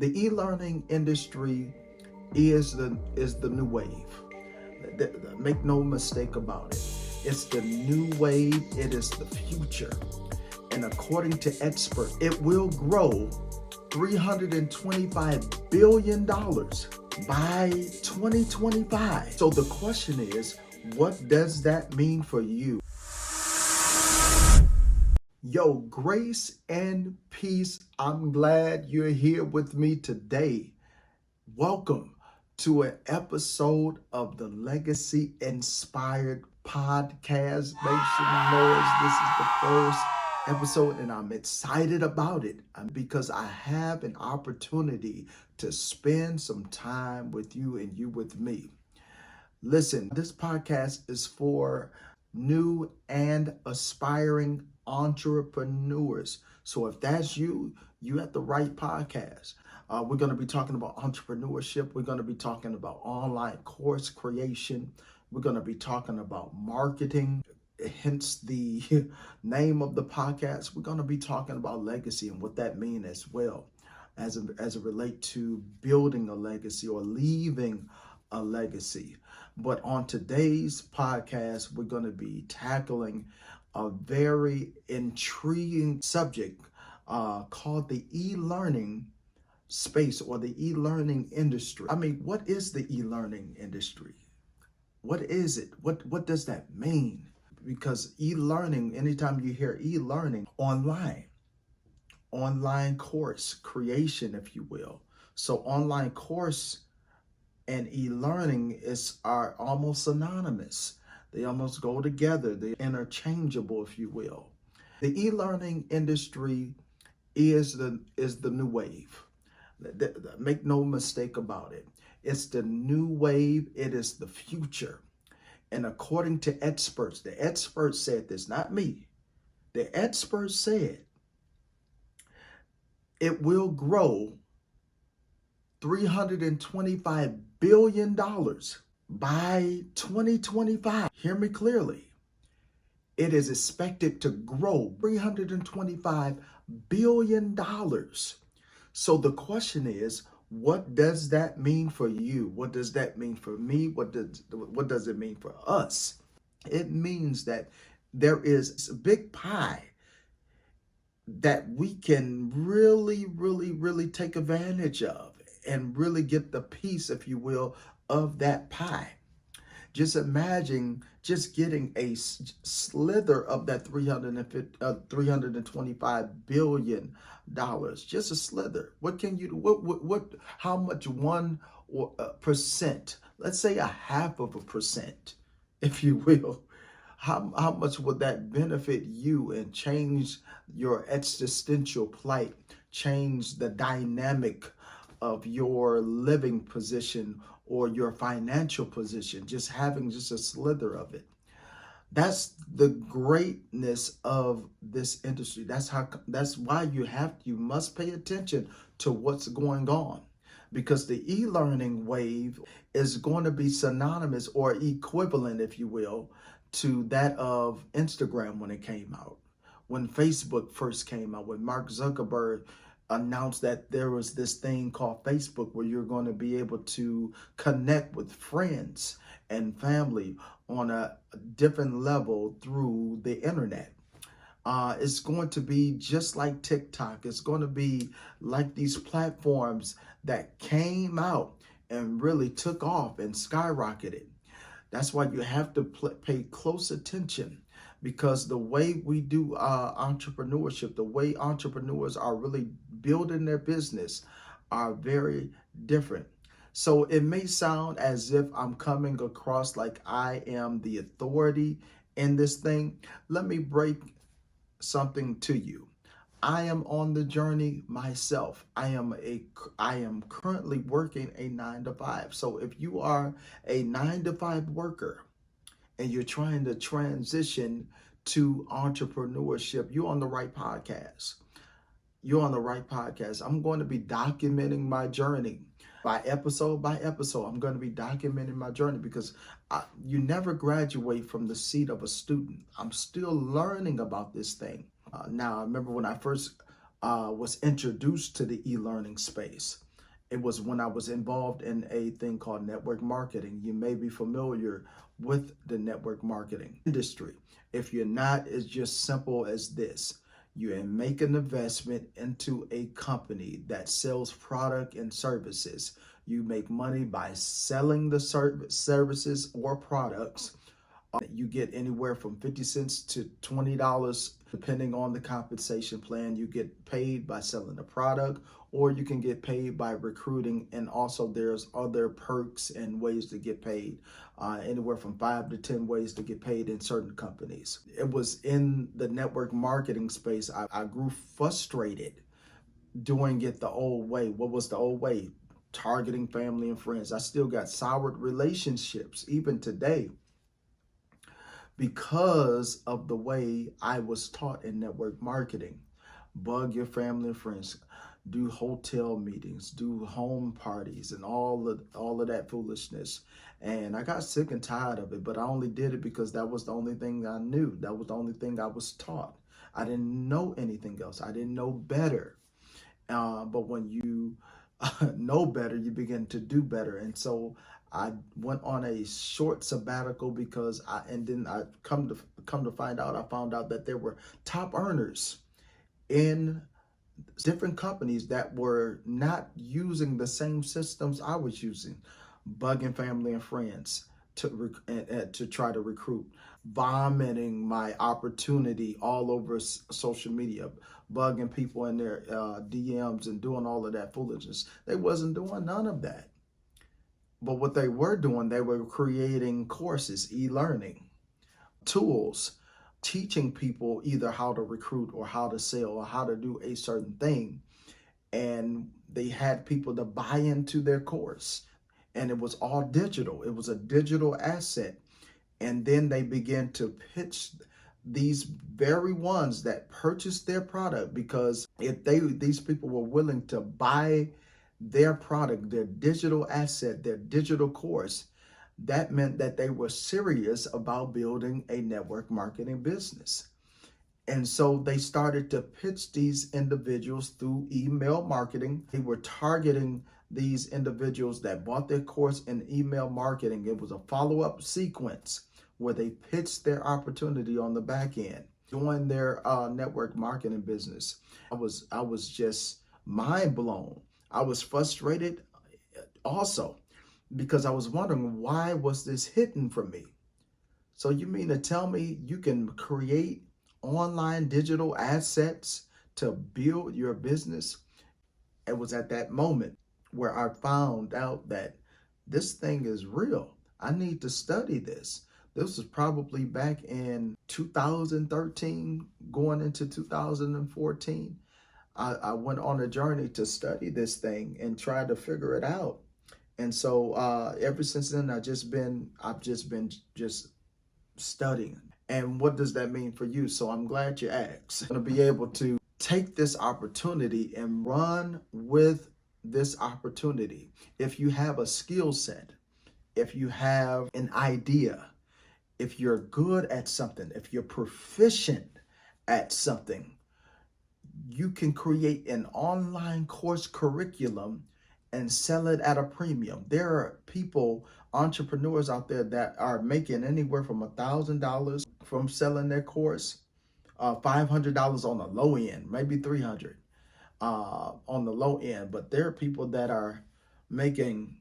The e-learning industry is the new wave. Make no mistake about it. It's the new wave. It is the future. And according to experts, it will grow $325 billion by 2025. So the question is, what does that mean for you? Yo, grace and peace. I'm glad you're here with me today. Welcome to an episode of the Legacy Inspired Podcast. Make some noise. This is the first episode and I'm excited about it because I have an opportunity to spend some time with you and you with me. Listen, this podcast is for new and aspiring entrepreneurs. So if that's you, you at the right podcast. We're going to be talking about entrepreneurship. We're going to be talking about online course creation. We're going to be talking about marketing, hence the name of the podcast. We're going to be talking about legacy and what that means as well as it relates to building a legacy or leaving a legacy. But on today's podcast, we're going to be tackling a very intriguing subject called the e-learning space or the e-learning industry. I mean, what is the e-learning industry? What is it? What does that mean? Because e-learning, anytime you hear e-learning, online course creation, if you will. So online course and e-learning are almost synonymous. They almost go together. They're interchangeable, if you will. The e-learning industry is the new wave. Make no mistake about it. It's the new wave. It is the future. And according to experts, the experts said this, not me. The experts said it will grow $325 billion by 2025. Hear me clearly. It is expected to grow $325 billion. So the question is, what does that mean for you? What does that mean for me? What does it mean for us? It means that there is a big pie that we can really take advantage of and really get the piece, if you will, of that pie. Just imagine just getting a slither of that $325 billion. Just a slither. What can you do? How much 1%? Let's say 0.5%, if you will. How much would that benefit you and change your existential plight, change the dynamic of your living position or your financial position, just having just a slither of it? That's the greatness of this industry. That's why you must pay attention to what's going on, because the e-learning wave is going to be synonymous or equivalent, if you will, to that of Instagram when it came out, when Facebook first came out, when Mark Zuckerberg announced that there was this thing called Facebook where you're going to be able to connect with friends and family on a different level through the internet. It's going to be just like TikTok. It's going to be like these platforms that came out and really took off and skyrocketed. That's why you have to pay close attention, because the way we do entrepreneurship, the way entrepreneurs are really building their business are very different. So it may sound as if I'm coming across like I am the authority in this thing. Let me break something to you. I am on the journey myself. I am currently working a 9-to-5. So if you are a 9-to-5 worker and you're trying to transition to entrepreneurship, you're on the right podcast. You're on the right podcast. I'm going to be documenting my journey by episode. I'm going to be documenting my journey because you never graduate from the seat of a student. I'm still learning about this thing. Now, I remember when I first was introduced to the e-learning space, It was when I was involved in a thing called network marketing. You may be familiar with the network marketing industry. If you're not, it's just simple as this. You make an investment into a company that sells product and services. You make money by selling the services or products. You get anywhere from 50 cents to $20, depending on the compensation plan. You get paid by selling the product, or you can get paid by recruiting. And also there's other perks and ways to get paid, anywhere from 5 to 10 ways to get paid in certain companies. It was in the network marketing space. I grew frustrated doing it the old way. What was the old way? Targeting family and friends. I still got soured relationships even today because of the way I was taught in network marketing. Bug your family and friends, do hotel meetings, do home parties, and all of that foolishness. And I got sick and tired of it, but I only did it because that was the only thing I knew. That was the only thing I was taught. I didn't know anything else. I didn't know better. But when you know better, you begin to do better. And so I went on a short sabbatical because and then I come to find out, I found out that there were top earners in different companies that were not using the same systems I was using, bugging family and friends to try to recruit, vomiting my opportunity all over social media, bugging people in their DMs and doing all of that foolishness. They wasn't doing none of that. But what they were doing, they were creating courses, e-learning tools, teaching people either how to recruit or how to sell or how to do a certain thing. And they had people to buy into their course. And it was all digital. It was a digital asset. And then they began to pitch these very ones that purchased their product, because if these people were willing to buy their product, their digital asset, their digital course, that meant that they were serious about building a network marketing business. And so they started to pitch these individuals through email marketing. They were targeting these individuals that bought their course in email marketing. It was a follow-up sequence where they pitched their opportunity on the back end, doing their network marketing business. I was just mind blown. I was frustrated also, because I was wondering, why was this hidden from me? So you mean to tell me you can create online digital assets to build your business? It was at that moment where I found out that this thing is real. I need to study this. This was probably back in 2013, going into 2014. I went on a journey to study this thing and try to figure it out. And so ever since then, I've just been studying. And what does that mean for you? So I'm glad you asked. I'm going to be able to take this opportunity and run with this opportunity. If you have a skill set, if you have an idea, if you're good at something, if you're proficient at something, you can create an online course curriculum and sell it at a premium. There are people, entrepreneurs out there that are making anywhere from $1,000 from selling their course, $500 on the low end, maybe $300 on the low end. But there are people that are making,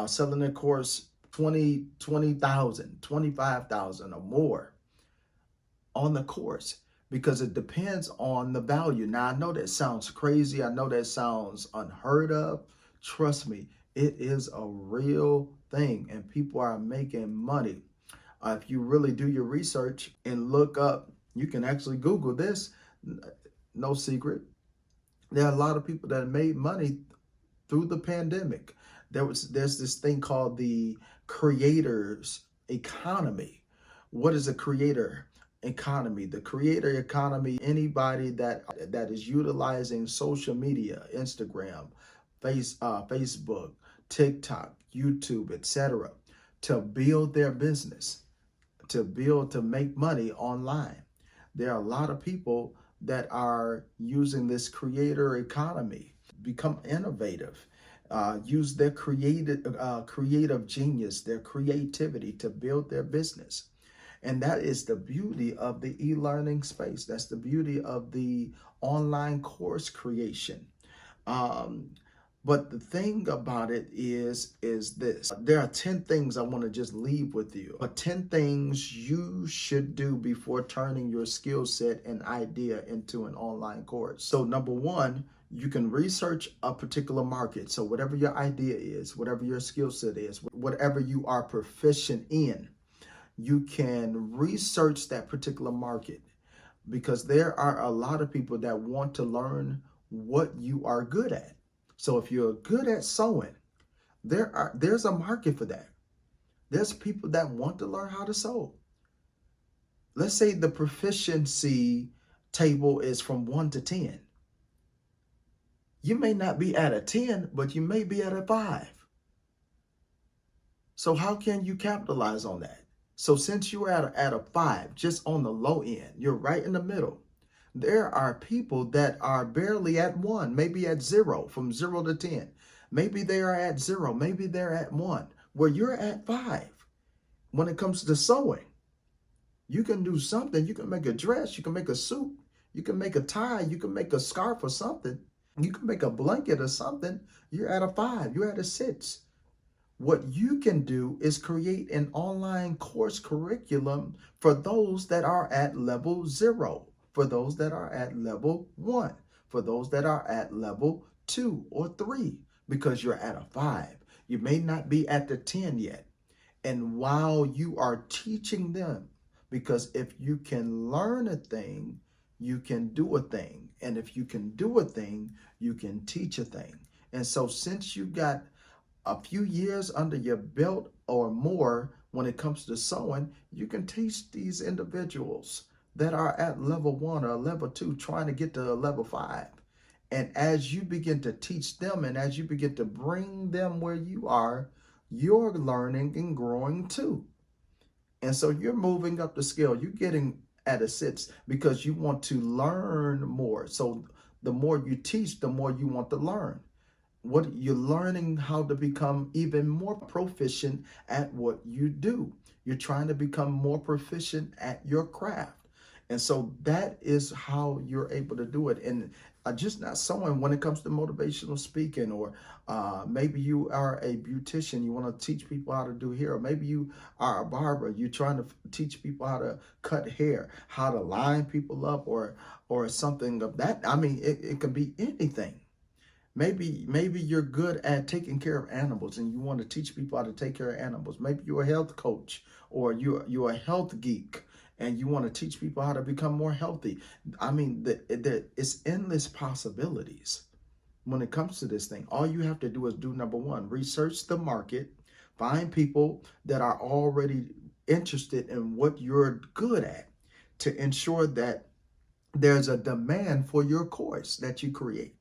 selling their course $20,000, $25,000 or more on the course, because it depends on the value. Now, I know that sounds crazy. I know that sounds unheard of. Trust me, it is a real thing, and people are making money. If you really do your research and look up, you can actually Google this, no secret. There are a lot of people that have made money through the pandemic. There's this thing called the creators economy. What is a creator economy? The creator economy, anybody that is utilizing social media, Instagram, Facebook, TikTok, YouTube, etc., to build their business, to make money online. There are a lot of people that are using this creator economy, become innovative, use their creative genius, their creativity to build their business. And that is the beauty of the e-learning space. That's the beauty of the online course creation. Um, but the thing about it is this. There are 10 things I want to just leave with you. But 10 things you should do before turning your skill set and idea into an online course. So number one, you can research a particular market. So whatever your idea is, whatever your skill set is, whatever you are proficient in, you can research that particular market, because there are a lot of people that want to learn what you are good at. So if you're good at sewing, there's a market for that. There's people that want to learn how to sew. Let's say the proficiency table is from 1 to 10. You may not be at a 10, but you may be at a 5. So how can you capitalize on that? So since you're at a 5, just on the low end, you're right in the middle. There are people that are barely at 1, maybe at 0, from 0 to 10. Maybe they are at 0, maybe they're at 1, where you're at 5. When it comes to sewing, you can do something. You can make a dress, you can make a suit, you can make a tie, you can make a scarf or something. You can make a blanket or something. You're at a 5, you're at a 6. What you can do is create an online course curriculum for those that are at level 0, for those that are at level 1, for those that are at level 2 or 3, because you're at a 5. You may not be at the 10 yet. And while you are teaching them, because if you can learn a thing, you can do a thing. And if you can do a thing, you can teach a thing. And so since you got a few years under your belt or more when it comes to sewing, you can teach these individuals that are at level 1 or level 2 trying to get to level 5. And as you begin to teach them and as you begin to bring them where you are, you're learning and growing too. And so you're moving up the scale. You're getting at a 6 because you want to learn more. So the more you teach, the more you want to learn. What you're learning how to become even more proficient at what you do. You're trying to become more proficient at your craft. And so that is how you're able to do it. And just not sewing when it comes to motivational speaking, or maybe you are a beautician, you want to teach people how to do hair, or maybe you are a barber, you're trying to teach people how to cut hair, how to line people up, or something of that. I mean, it can be anything. Maybe you're good at taking care of animals and you want to teach people how to take care of animals. Maybe you're a health coach, or you're a health geek and you want to teach people how to become more healthy. I mean, it's endless possibilities when it comes to this thing. All you have to do is do number one, research the market, find people that are already interested in what you're good at to ensure that there's a demand for your course that you create.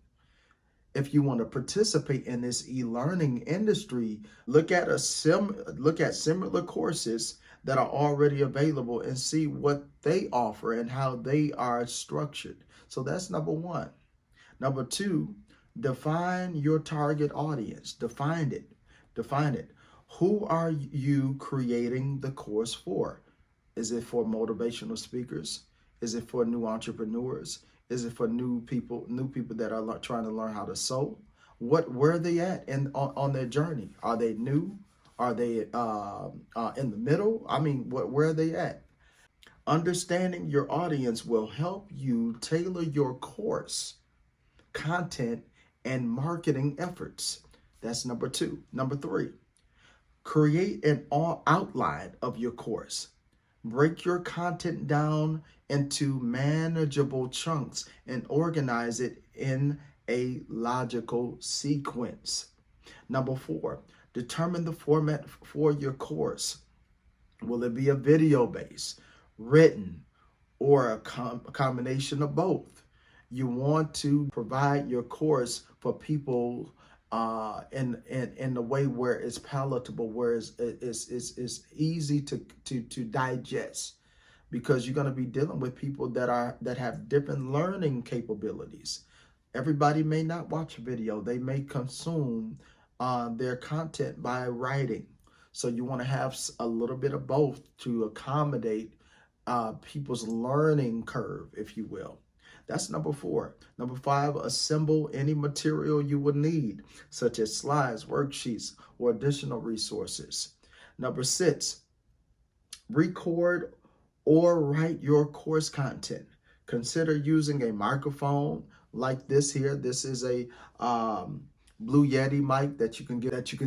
If you want to participate in this e-learning industry, look at similar courses that are already available and see what they offer and how they are structured. So that's number one. Number two, define your target audience. Define it. Define it. Who are you creating the course for? Is it for motivational speakers? Is it for new entrepreneurs? Is it for new people that are trying to learn how to sew? Where are they at on their journey? Are they new? Are they in the middle? I mean, where are they at? Understanding your audience will help you tailor your course, content, and marketing efforts. That's number two. Number three, create an outline of your course. Break your content down into manageable chunks and organize it in a logical sequence. Number four, determine the format for your course. Will it be a video based, written, or a combination of both? You want to provide your course for people in the way where it's palatable, where it's easy to digest, because you're going to be dealing with people that have different learning capabilities. Everybody may not watch a video. They may consume their content by writing. So you want to have a little bit of both to accommodate people's learning curve, if you will. That's number 4. Number 5, assemble any material you would need, such as slides, worksheets, or additional resources. Number 6, record or write your course content. Consider using a microphone like this here. This is a Blue Yeti mic that you can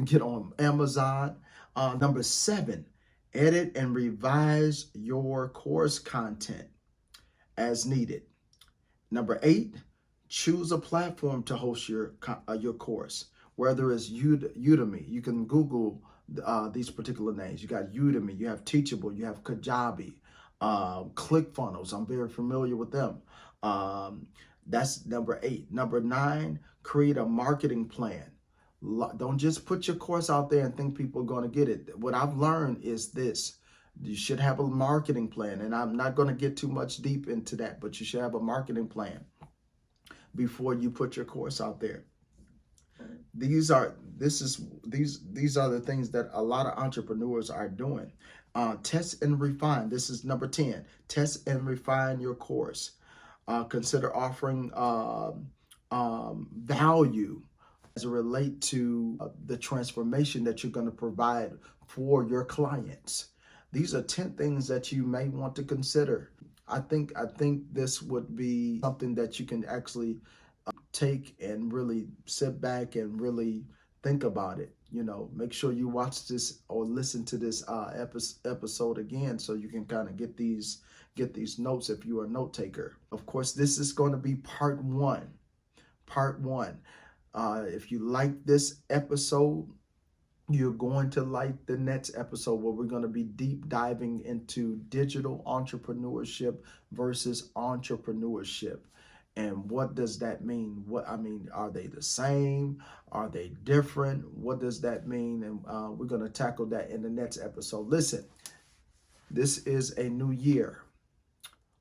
get on Amazon. Number 7, edit and revise your course content as needed. Number 8, choose a platform to host your course, whether it's Udemy. You can Google these particular names. You got Udemy, you have Teachable, you have Kajabi, ClickFunnels. I'm very familiar with them. That's number 8. Number 9, create a marketing plan. Don't just put your course out there and think people are going to get it. What I've learned is this. You should have a marketing plan, and I'm not going to get too much deep into that, but you should have a marketing plan before you put your course out there. These are the things that a lot of entrepreneurs are doing. Test and refine. This is number 10. Test and refine your course. Consider offering value as it relates to the transformation that you're going to provide for your clients. These are 10 things that you may want to consider. I think this would be something that you can actually take and really sit back and really think about it. You know, make sure you watch this or listen to this episode again so you can kind of get these notes if you are a note taker. Of course, this is going to be part 1. If you like this episode, you're going to like the next episode where we're going to be deep diving into digital entrepreneurship versus entrepreneurship. And what does that mean? Are they the same? Are they different? What does that mean? And we're going to tackle that in the next episode. Listen, this is a new year.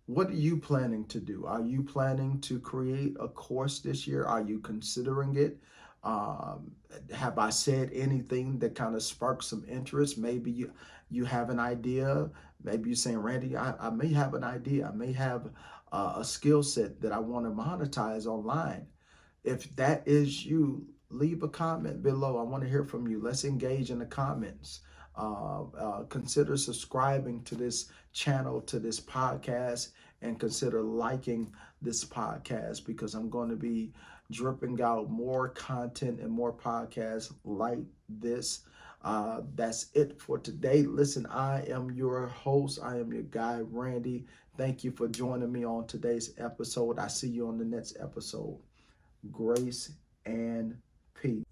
What are you planning to do? Are you planning to create a course this year? Are you considering it? Have I said anything that kind of sparks some interest? Maybe you have an idea. Maybe you're saying, Randy, I may have an idea. I may have a skill set that I want to monetize online. If that is you, leave a comment below. I want to hear from you. Let's engage in the comments. Consider subscribing to this channel, to this podcast, and consider liking this podcast, because I'm going to be dripping out more content and more podcasts like this. That's it for today. Listen, I am your host. I am your guy, Randy. Thank you for joining me on today's episode. I see you on the next episode. Grace and peace.